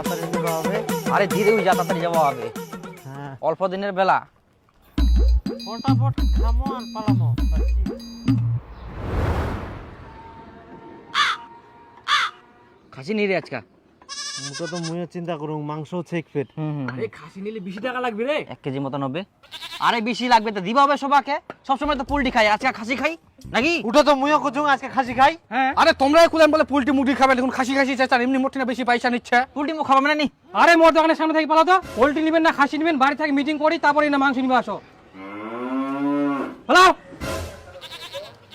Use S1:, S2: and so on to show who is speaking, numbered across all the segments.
S1: তাড়াতাড়ি যাওয়া হবে।
S2: আরে ধীরে যা, তাড়াতাড়ি যাওয়া হবে,
S1: হ্যাঁ
S2: অল্প দিনের বেলা।
S1: ফটাফট খামো আর পালামো।
S2: খাসি নিয়ে রে আজকা।
S1: মুখে তো মুয়ে চিন্তা করুন মাংস চেক পেট।
S3: আরে খাসি নিলে বেশি টাকা লাগবে রে।
S2: 1 কেজি মতন হবে। আরে বেশি লাগবে তো দিবা হবে সবাকে, সবসময় তো পোল্ট্রি খাই, আজকে খাসি খাই নাকি?
S1: উঠো তো মুয়ে কুচুং আজকে খাসি খাই।
S2: হ্যাঁ
S3: আরে তোমরা কুলেন বলে পোল্ট্রি মুরগি খাবে, এখন খাসি খাসি চাচ্ছেন, এমনি মোটে না বেশি পয়সা নিচ্ছে।
S2: পোল্ট্রি মুখ খাবা মানে নি?
S3: আরে মোর দোকানের সামনে থেকে পালা তো, পোল্ট্রি নেবেন না খাসি নেবেন, বাড়ি থেকে মিটিং করি তারপরে না মাংস নিবে আসো। হ্যালো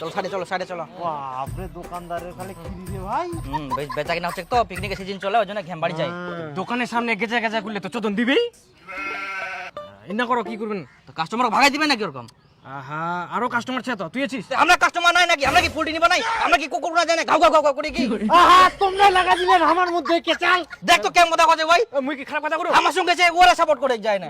S2: চলো সাইডে চলো, সাইডে চলো।
S1: বাপরে দোকানদারের খালি খিরি রে ভাই।
S2: বেশ বেচা কিনা হচ্ছে তো, পিকনিকের সিজন চলে, ওই জন্য ঘ্যাম বাড়ি যাই।
S3: দোকানের সামনে গেচা গেচা করলে তো চোদন দিবেই। এনা করো কি করবেন?
S2: তো কাস্টমার ভাগাই দিবেন নাকি ওরকম?
S3: আহা আরো কাস্টমার ছে তো, তুই আছিস?
S2: আমরা কাস্টমার নাই নাকি? আমরা কি পোল্ট্রি নিবা নাই? আমরা কি কুকুর না যায় না ঘাউ ঘাউ ঘাউ করে কি?
S1: আহা তোমরা লাগা দিলেন আমার মধ্যে কেচাল।
S2: দেখ তো কেমন কথা কয় ভাই,
S3: মুই কি খারাপ কথা করো?
S2: আমার সঙ্গে যে ওরা সাপোর্ট করে যায় না।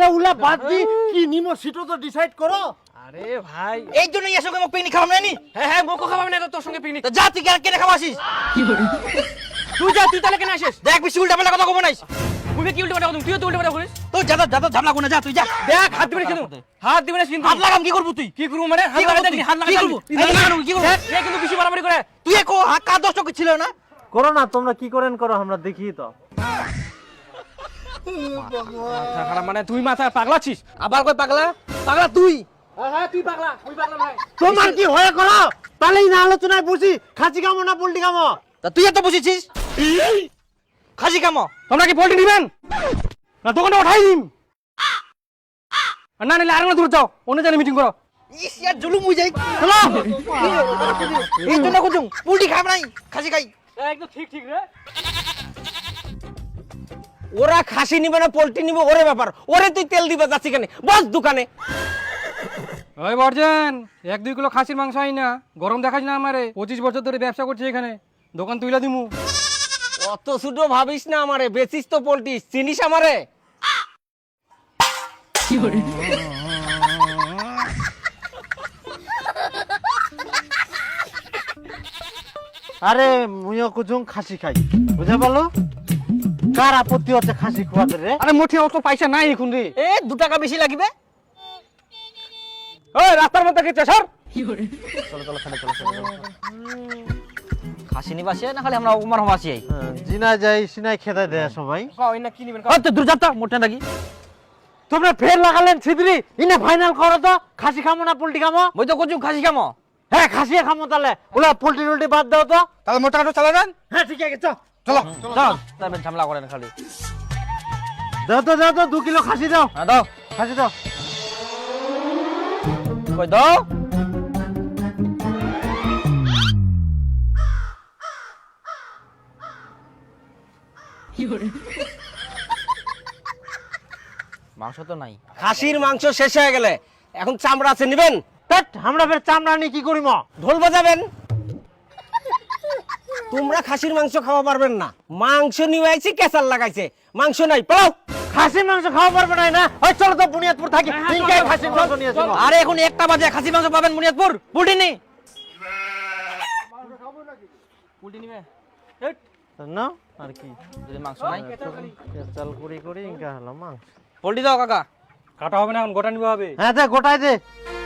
S1: তা উলা বাদ দি কি নিমো সিটো তো ডিসাইড করো।
S3: আরে ভাই
S2: এই জন্য এর সঙ্গে পিকনিক খাওয়া নাই নি?
S3: হ্যাঁ হ্যাঁ মোকো খাওয়াবে না তো, তোর সঙ্গে পিকনিক।
S2: তো যা তুই কেন খাওয়াছিস?
S3: তুই যা, তুই তাহলে কেন আসিস?
S2: দেখ বেশি উল্টা পাল্টা কথা কব নাই।
S3: তুই কি উল্টো পাল্টা কথা, তুইও তো উল্টো পাল্টা করিস।
S2: তো যা ঝামলা কোনা, যা তুই যা।
S3: দেখ হাত দিবি না কিন্তু, হাত দিবি না কিন্তু।
S2: হাত লাগাম কি করবো তুই?
S3: কি করবো মানে? হাত
S2: কি
S3: লাগা
S2: করবো
S3: দেখি,
S2: তুই?
S3: হাত লাগা
S2: কি
S3: দেখি।
S2: করবো? হাত লাগানো কি করবো?
S3: দেখ, এ কিন্তু বেশি বাড়াবাড়ি করে।
S2: তুই একো কার দোষ তো ছিল না?
S1: করো না তোমরা কি করেন করো আমরা দেখি তো।
S3: মাথা খারাপ মানে তুই মাথা পাগলা আছিস?
S2: আবার কই পাগলা? পাগলা তুই।
S3: হ্যাঁ তুই পাগলা, তুই পাগলা ভাই।
S1: তোমার কি হয়ে করো তাহলেই না আলোচনায় বুঝি খাসি খামো না পোল্ট্রি খামো।
S2: তা তুই এত বুঝেছিস? খাসি কামো।
S3: তোমরা কি পোল্ট্রি নিবেন না দোকানটা উঠাই দিন? না নিলে আরেকটা দূর যাও, অন্য জায়গায় মিটিং করো।
S2: ইস ইয়ার জুলুম হই যাই। চলো। এই জন্য কুচুং পুল্টি খাব নাই, খাসি খাই।
S3: একদম ঠিক ঠিক রে।
S4: ওরা খাসি নিবে না পোল্ট্রি নিবে ওরে ব্যাপার, ওরে তুই তেল দিবে যাচ্ছি কেন? বস দোকানে।
S3: ওই বর্জন 1-2 কিলো খাসির মাংস আই না, গরম দেখাস না আমারে। 25 বছর ধরে ব্যবসা করছি এখানে, দোকান তুইলা দিমু।
S4: অত ছোট ভাবিস না আমারে, বেচিস তো পোল্ট্রি, চিনিস আমারে?
S1: আরে মুইও কুচুং খাসি খাই বুঝা পারলো। কার আপত্তি হচ্ছে খাসি খাওয়াতে রে?
S3: আরে মোটে অত পয়সা নাই এখন রে।
S2: এ 2 টাকা বেশি লাগবে।
S3: ওই রাস্তার মধ্যে গেছে সর।
S2: চলো চলো সামনে চলো। খাসি নিবাসে না খালি আমরা উমার হমাসি আই।
S1: জিনা যাই সিনাই খেতে দেয় সবাই।
S3: কই না কি নিবেন?
S2: ও তো দূর যাতা মোটা নাকি?
S1: তোমরা ফের লাগালেন ছিদ্রি ইনে ফাইনাল করো তো খাসি খামো না পোল্ট্রি খামো।
S2: মই তো কুচুং খাসি কামো।
S1: হ্যাঁ খাসি খামো তাহলে ওলা পোল্ট্রি টোল্ট্রি বাদ দাও তো।
S3: তাহলে মোটা কাটো চালা দেন।
S1: হ্যাঁ ঠিক আছে চল।
S3: চলো
S2: চল তারপর ঝামেলা করেন খালি।
S1: দাও তো 2 কিলো খাসি দাও।
S2: হ্যাঁ দাও।
S1: খাসি দাও।
S2: কই দাও। মাংস তো নাই।
S4: খাসির মাংস শেষ হয়ে গেলে এখন চামড়া আছে, নিবেন?
S1: ধ্যাৎ, আমরা ফের চামড়া নিয়ে কি করিম?
S4: ঢোল বাজাবেন? তোমরা খাসির মাংস খাওয়া পারবেন না, মাংস নিয়ে আইছি কেসাল লাগাইছে, মাংস নাই পাও।
S1: খাসির মাংস খাওয়া পারবে না? ওই চলো তো বুনিয়াদপুর থাকি তিনটাই খাসির মাংস নিয়ে চলো।
S2: আরে এখন 1টা বাজে, খাসি মাংস পাবেন বুনিয়াদপুর? পুল্টি নি।
S3: পুল্টি নিবে?
S1: না আর কি
S2: যদি মাংস নাই
S1: চাল করি ইনকা হলো মাংস।
S2: পোল্টি দাও কাকা।
S3: কাটা হবে না এখন, গোটা নিবে হবে।
S1: হ্যাঁ দে গোটাই দে।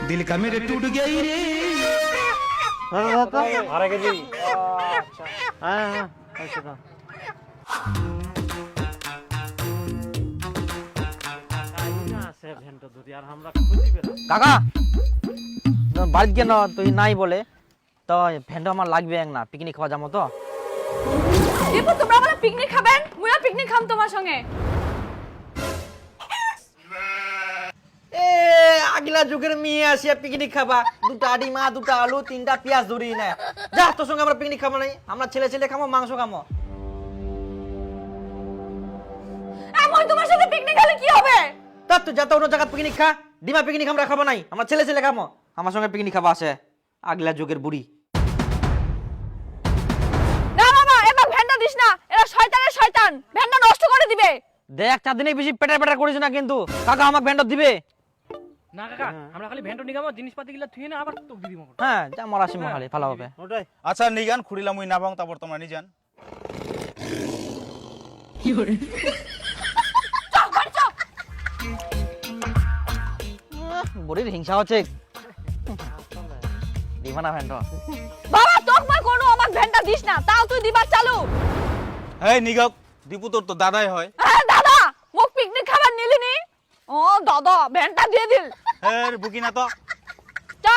S5: दिल का मेरे टूट गया ही रे।
S1: দাও তো।
S3: আড়াই কেজি।
S1: হ্যাঁ আচ্ছা দাও। আছে ভেন্টো ধরি আর আমরা খুঁজিবে না।
S2: কাকা বাড়িতে কেন তুই নাই বলে তো ভেন্ডো আমার লাগবে না, পিকনিক খাওয়া যাবো তো।
S6: দীপু তোমরা আমার পিকনিক খাবেন? মুইও পিকনিক খাম তোমার সঙ্গে।
S2: এ আগলা যুগের মেয়ে আসিয়া পিকনিক খাবা, 2টা ডিমা 2টা আলু 3টা পেঁয়াজ ধরি না। যা তোর সঙ্গে আমরা পিকনিক খাবো নাই, আমরা ছেলে খাবো মাংস খাবো।
S6: আমি তোমার সাথে পিকনিক খেলে কি হবে?
S2: তা তুই যা তো অন্য জায়গা পিকনিক খা, ডিমা পিকনিক আমরা খাবো নাই, আমরা ছেলে খাবো। আমার সঙ্গে পিকনিক খাবা আসে আগলা যুগের বুড়ি।
S6: না বাবা এবার ভেন্ডা দিস না, এরা শয়তানের শয়তান, ভেন্ডা নষ্ট করে দিবে।
S2: দেখ 4 দিনে বেশি পেটার করিস না কিন্তু, কাকা আমাকে ভেন্ডো দিবে
S3: না কাকা, আমরা খালি ভেন্টো নিগামো, জিনিসপাতি গুলা থুই না আবার তোক দি দিমু।
S2: হ্যাঁ যা মরাসি মহালি ভালো হবে।
S1: ওটাই
S7: আচ্ছা নিগান খুঁড়িলাম ওই না ভাঙ তারপর তোমরা নিজান।
S2: বড়ির হিংসা হচ্ছে দিবা না ভ্যানটা
S6: বাবা তোক মই কোনো আমাক ভ্যানটা দিস না তাও তুই দিবার চালু
S7: এই নিগক দীপু তোর তো দাদাই হয়।
S6: হ্যাঁ দাদা মোক পিকনিক খাবার নিলি নি ও দাদা ভ্যানটা দিয়ে দিল
S7: হ্যাঁ বুকি না তো
S6: চা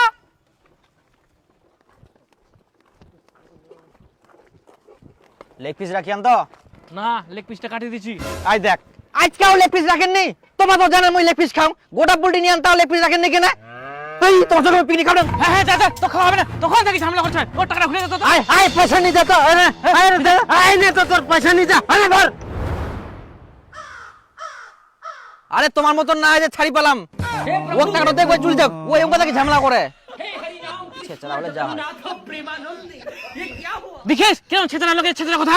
S2: লেগ পিস রাখি আন তো
S3: না লেগ পিসটা কাটিয়ে দিছি।
S2: আই দেখ আজকেও লেগ পিস রাখেন নি তোমার তো জানেন মই লেগ পিস খাও গোটা পোল্ট্রি নিয়ে আনতাও লেগ পিস রাখেন নি কেন এই তোমার সঙ্গে পিকনিক খাবেন
S3: হ্যাঁ হ্যাঁ যা তো খাওয়া হবে না তখন থেকে ঝামেলা করছে ওর টাকাটা ঘুরে যেত তো।
S1: আয় আয় পয়সা নিয়ে যা তো আয় নে তো তোর পয়সা নিয়ে যা আরে ধর
S2: আরে তোমার মতন না যে ছাড়ি পেলাম ও টাকাটা দেখো চুল যাক ও এমন কথা কি ঝামেলা করে ছেচরা বলে যা হয়
S3: দেখিস কেমন ছেচরা লোকের ছেচরা কথা।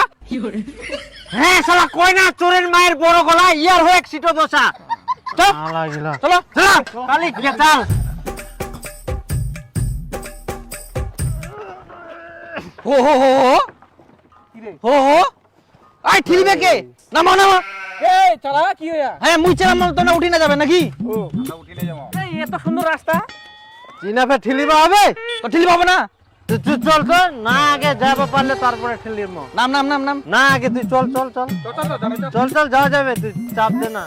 S1: হ্যাঁ শালা কই না চোরের মায়ের বড় গলা ইয়ার হয়ে এক সিটো দোসা তো লাগিলা
S3: চলো
S1: চল কালি গেতাল
S2: হো হো হো হো হো হো আই ঠিলিবে কে নামো নামো
S3: এই চালা কি হইয়া
S2: হ্যাঁ মুই চেনা মন তো না উঠি না যাবে নাকি
S3: এই এত সুন্দর রাস্তা
S1: চিনাফে ঠেলিবা হবে
S2: তো ঠিলি পাবো না
S1: তুই চল তো না আগে যাব পারলে তারপরে ঠেলিম
S2: নাম নাম নাম নাম
S1: না আগে তুই চল চল চল চল চল যাওয়া যাবে তুই চাপ দে না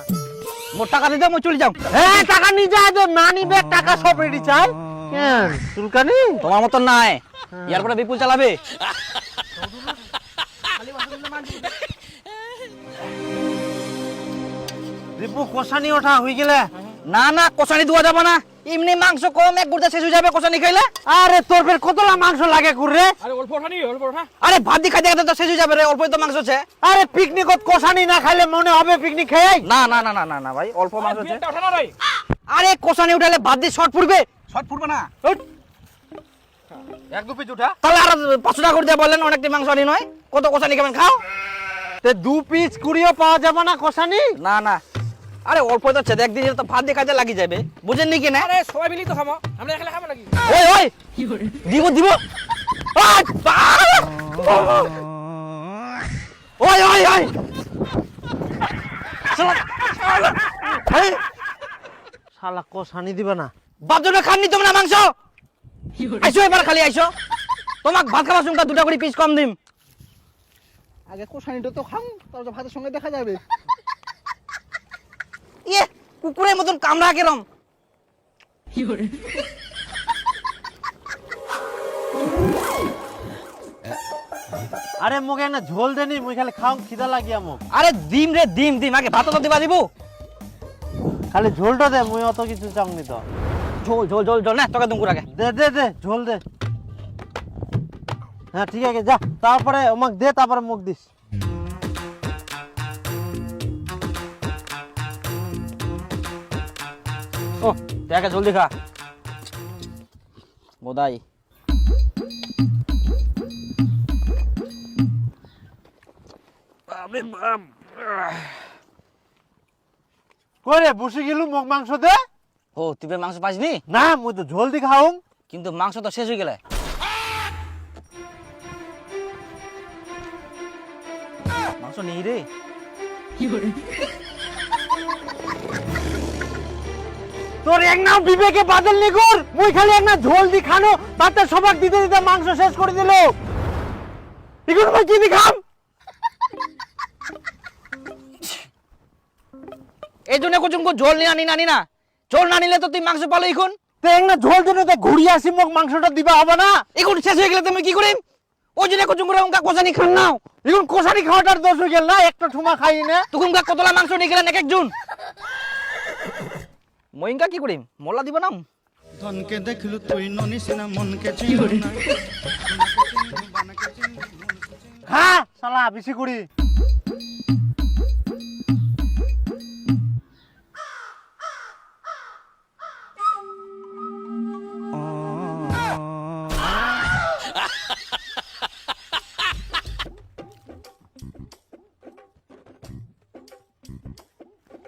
S2: মোর টাকা দিয়ে দাও মই চলে যাও
S1: হ্যাঁ টাকা নিয়ে যা তো না নিবে টাকা সব রেডি চাই কেন চুলকানি
S2: তোমার মতন নাই ইয়ার পরে বিপুল চালাবে
S1: দীপু কষানি ওঠা হয়ে গেলে
S2: না না কষানি দেওয়া যাবে না এমনি মাংস কম এক গুড়া শেষ হয়ে যাবে কষানি খাইলে
S1: আরে তোর ফের কতলা মাংস লাগে কুরে
S3: আরে অল্প ওঠা নি অল্প ওঠা
S2: আরে ভাত দিয়ে খাইতে খাইতে তো শেষ হয়ে যাবে রে অল্পই তো মাংস আছে
S1: আরে পিকনিকত কষানি না খাইলে মনে হবে পিকনিক খেয়ে
S2: না না না না না না ভাই অল্প মাংস আছে
S3: ওঠা না রে
S2: আরে কষানি উঠালে ভাত দিয়ে শর্ট পড়বে
S7: শর্ট ফুটবে না এক দু পিস উঠা
S2: তাহলে আর 500 টাকা করে দিয়ে বললেন অনেকটি মাংস আনি নয় কত কষানি খাবেন খাও
S1: তে 2 পিস কুড়িও পাওয়া যাবে না কষানি
S2: না না আরে অল্প তো আছে একদিন তো ভাত দিয়ে খাইতে লাগি যাবে বুঝেন নি কি না
S3: আরে সবাই মিলি তো খাবো আমরা একলা খাবো নাকি
S2: ওই ওই দিব দিব আয়, ওই ওই ওই
S1: শালা কষানি দিবে না
S2: বাপজনে খাননি তোমরা মাংস আইসো এবার খালি আইসো তোমাক ভাত খাওয়ার সঙ্গে দুটা করে পিস কম দিম
S8: আগে কষানিটা তো খাম তারপর ভাতের সঙ্গে দেখা যাবে
S2: ইয়ে কুকুরের মতন কামড়া কেরম
S1: আরে মুখে না ঝোল দেনি মুই খালি খাও খিদা লাগিয়া মুখ
S2: আরে ডিম রে ডিম ডিম আগে ভাত তো দিবা দিব
S1: খালি ঝোলটা দে মুই অত কিছু চাংনি তো
S2: ঝোল ঝোল ঝোল ঝোল না তোকে দুপুর আগে
S1: দে দে দে ঝোল দে হ্যাঁ ঠিক আছে যা তারপরে আমাকে দে তারপরে মুখ দিস
S2: ও দেখা জলদি খা বোধাই
S1: কইরে বসে গেলু মুখ মাংস দে
S2: ও তুই মাংস পাসনি
S1: না মুই তো ঝোল দি খাও
S2: কিন্তু মাংস তো শেষ হয়ে গেলে মাংস নেই রে
S1: তোর এক নাও বিবেকে বাদল নি কর মুই খালি এক না ঝোল দি খানো তাতে সবাক দিতে দিতে মাংস শেষ করে দিল এখন মুই কি দি খাম
S2: এই জন্য কুচুম ঝোল নিয়ে আনি নানি না ঝোল না নিলে তো তুই মাংস পালো এখন
S1: তে এক না ঝোল দিনে তো ঘুরিয়ে আসি মুখ মাংসটা দিবা হবে না
S2: এখন শেষ হয়ে গেলে তুমি কি করিম ওই জন্য কুচুম করে উনকা কোসানি খান নাও
S1: এখন কষানি খাওয়াটার দোষ হয়ে গেল না একটা ঠুমা খাই না
S2: তখন কতলা মাংস নিয়ে গেলেন এক একজন মইঙ্কা কি করিম মোল্লা দিব নাম
S5: ধনকে দেখলু তুই ননিস না মনকে চিনু না
S1: হ্যাঁ শালা বেশি করি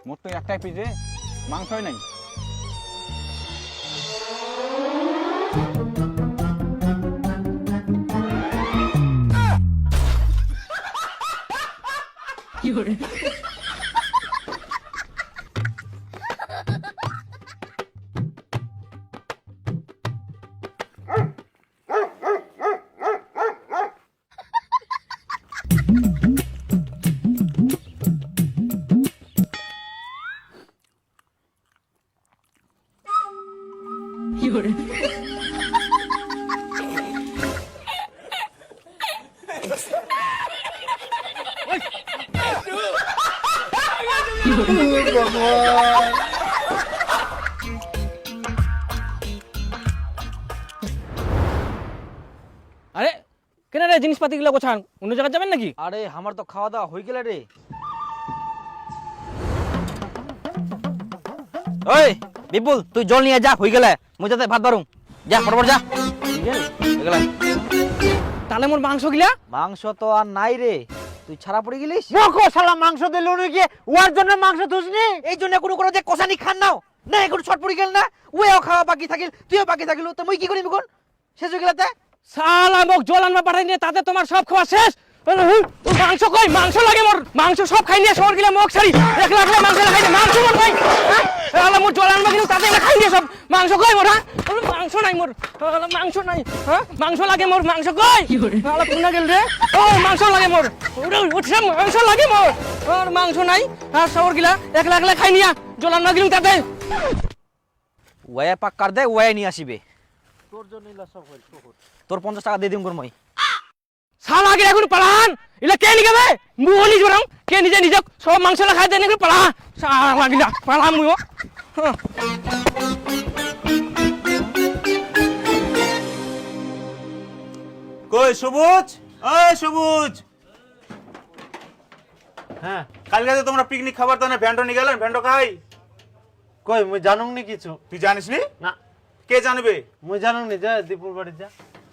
S7: মোট তো একটাই পিস রে মাংসই নাই
S4: আরে কেন রে জিনিসপাতি গুলো গোছান, অন্য জায়গায় যাবেন নাকি?
S2: আরে আমার তো খাওয়া দাওয়া হয়ে গেলে রে। ওই বিপুল, তুই জল নিয়ে যা, হয়ে গেলে মুই যাতে ভাত বারুম। যা ফটাফট যা। হয়ে গেলে।
S4: তাহলে মোর মাংস গিলা?
S2: মাংস তো আর নাই রে, তুই ছাড়া পড়ে গেলিস।
S1: দেখো শালা মাংস দিল নাকি ওর জন্য মাংস থুসনি।
S2: এই জন্য কোনো কোনো যে কষানি খান নাও না, এখন ছট পড়ে গেল না, ওও খাওয়া বাকি থাকিল, তুইও বাকি থাকিল, তো মুই কি করিম এখন? শেষ হয়ে গেলাতে
S4: শালা মোক জল আনবা পাঠাই নিয়ে তাতে তোমার সব খাওয়া শেষ। মাংস কই? মাংস লাগে মোর, মাংস সব খাই নিয়ে শহর গিলা মোক ছাড়ি একলা একলা মাংস লাগাই দে, মাংস মোর ভাই। শালা মোর জল আনবা কিন্তু তাতে এলা খাই নিয়ে সব মাংস কই মোর? হ্যাঁ মাংস নাই মোর, মাংস নাই। হ্যাঁ মাংস লাগে মোর, মাংস কই? শালা কোনা গেল রে? ও মাংস লাগে মোর, উঠছে মাংস লাগে মোর, আর মাংস নাই। আর শহর গিলা একলা একলা খাই নিয়া জল আনবা কিন্তু তাতে।
S2: ওয়া পাক কার দে, ওয়া নিয়ে আসিবে। তোর 50 টাকা দিয়ে দিম গর মই।
S4: শালা আগে এখন পালান, এলা কে নিগাবে? মুও নিজ বরং কে নিজে নিজে সব মাংস খাই দেন এখন পালা। শালা লাগিলা পালা মুও।
S7: কই সবুজ, ওই সবুজ,
S1: হ্যাঁ
S7: কালকে তো তোমরা পিকনিক খাবার তো না ভ্যান্ডো নিয়ে গেলেন, ভ্যান্ডো খাই।
S1: কই মুই জানুং নি কিছু।
S7: তুই জানিস নি?
S1: না
S7: কে জানবে?
S1: মুই জানুং নি, যা দীপুর বাড়ি যা।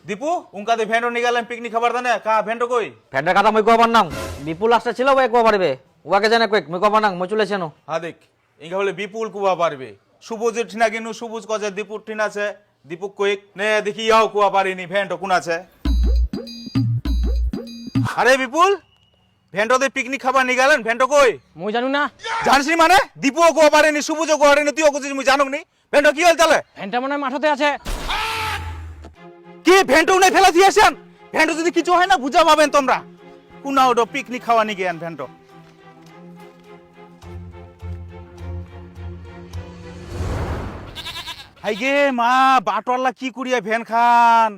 S7: দীপু উনকাতে ভ্যান্ডো নিয়ে গেলেন পিকনিক খাবার তো না, কা ভ্যান্ডো কই?
S2: ফ্যান্ডার কথা মই কবার নাম, বিপুল আসতে ছিল ওয়া কবার পারবে, ওয়াকে জানে কই মই কবার নাম, মই চলেছেন।
S7: হ্যাঁ দেখ, ইঙ্গা বলে বিপুল কুয়া পারবে, সবুজের ঠিনা কিনু, সবুজ কজে দীপুর ঠিন আছে, দীপু কইক নে দেখি ইয়াও কুয়া পারিনি ভ্যান্ডো কোন আছে। আরে বিপুল, ভ্যান্ডোতে পিকনিক খাবার নিয়ে গেলেন, ভ্যান্ডো কই?
S4: মই জানো না।
S7: জানিস নি মানে? দীপুও কুয়া পারেনি, সবুজও কুয়া পারেনি, তুইও কুছিস, মুই জানুক নি। ভ্যান্ডো কি হল তাহলে?
S4: ফ্যানটা মনে হয় মাঠতে আছে।
S7: কি ভ্যান্ডো নাই ফেলা দিয়েছেন? ভ্যান্ডো যদি কিছু হয় না বুঝা পাবেন তোমরা। কোনা ওটো পিকনিক খাওয়া নিয়ে গেন ভ্যান্ডো। হাই গে মা, বাটওয়ালা কি করিয়া ভ্যান খান?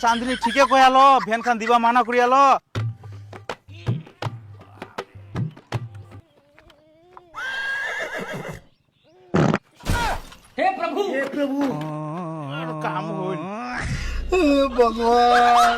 S7: চাঁদনি ঠিকে কয়ালো, ভ্যান খান দিবা মানা করিয়ালো।
S4: হে প্রভু,
S7: কাম হইল।
S8: ভগবান